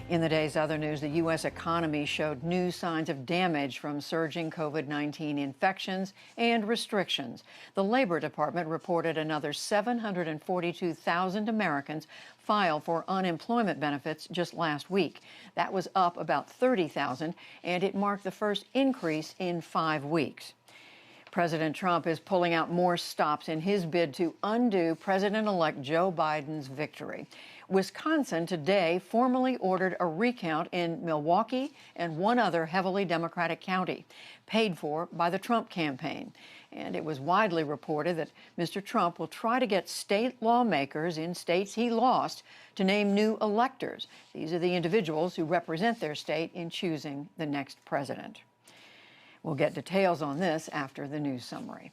In the day's other news, the U.S. economy showed new signs of damage from surging COVID-19 infections and restrictions. The Labor Department reported another 742,000 Americans filed for unemployment benefits just last week. That was up about 30,000, and it marked the first increase in 5 weeks. President Trump is pulling out more stops in his bid to undo President-elect Joe Biden's victory. Wisconsin today formally ordered a recount in Milwaukee and one other heavily Democratic county, paid for by the Trump campaign. And it was widely reported that Mr. Trump will try to get state lawmakers in states he lost to name new electors. These are the individuals who represent their state in choosing the next president. We'll get details on this after the news summary.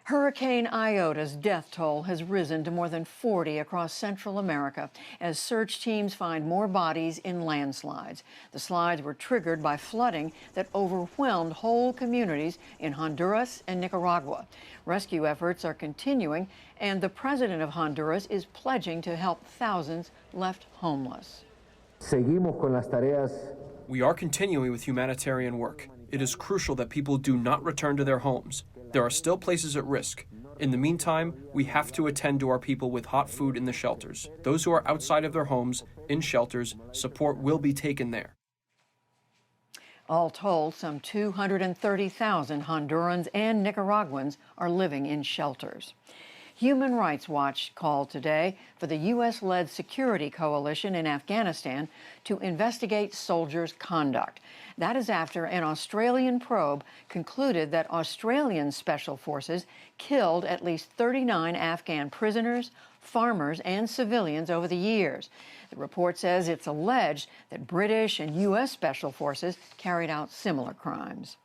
Hurricane Iota's death toll has risen to more than 40 across Central America as search teams find more bodies in landslides. The slides were triggered by flooding that overwhelmed whole communities in Honduras and Nicaragua. Rescue efforts are continuing, and the president of Honduras is pledging to help thousands left homeless. We are continuing with humanitarian work. It is crucial that people do not return to their homes. There are still places at risk. In the meantime, we have to attend to our people with hot food in the shelters. Those who are outside of their homes, in shelters, support will be taken there. All told, some 230,000 Hondurans and Nicaraguans are living in shelters. Human Rights Watch called today for the U.S.-led security coalition in Afghanistan to investigate soldiers' conduct. That is after an Australian probe concluded that Australian special forces killed at least 39 Afghan prisoners, farmers, and civilians over the years. The report says it's alleged that British and U.S. special forces carried out similar crimes.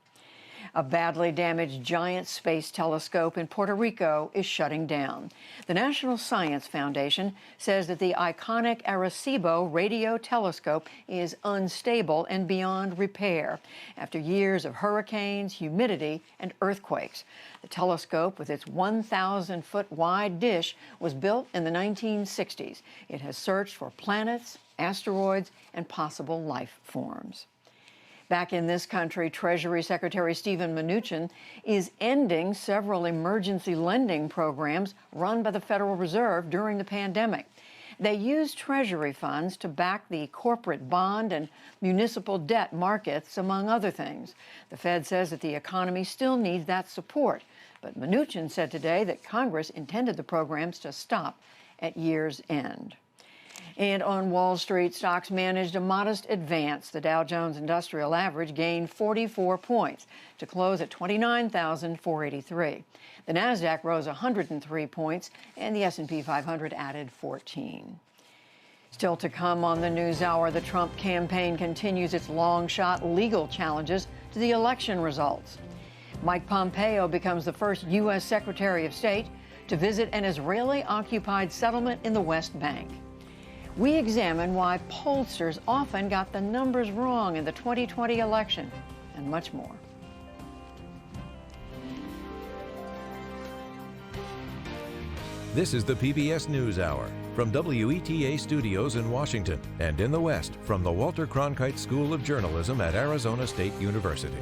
A badly damaged giant space telescope in Puerto Rico is shutting down. The National Science Foundation says that the iconic Arecibo radio telescope is unstable and beyond repair after years of hurricanes, humidity, and earthquakes. The telescope, with its 1,000-foot wide dish, was built in the 1960s. It has searched for planets, asteroids, and possible life forms. Back in this country, Treasury Secretary Steven Mnuchin is ending several emergency lending programs run by the Federal Reserve during the pandemic. They used Treasury funds to back the corporate bond and municipal debt markets, among other things. The Fed says that the economy still needs that support, but Mnuchin said today that Congress intended the programs to stop at year's end. And on Wall Street, stocks managed a modest advance. The Dow Jones Industrial Average gained 44 points to close at 29,483. The Nasdaq rose 103 points, and the S&P 500 added 14. Still to come on the NewsHour, the Trump campaign continues its long-shot legal challenges to the election results. Mike Pompeo becomes the first U.S. Secretary of State to visit an Israeli-occupied settlement in the West Bank. We examine why pollsters often got the numbers wrong in the 2020 election, and much more. This is the PBS NewsHour from WETA Studios in Washington and in the West from the Walter Cronkite School of Journalism at Arizona State University.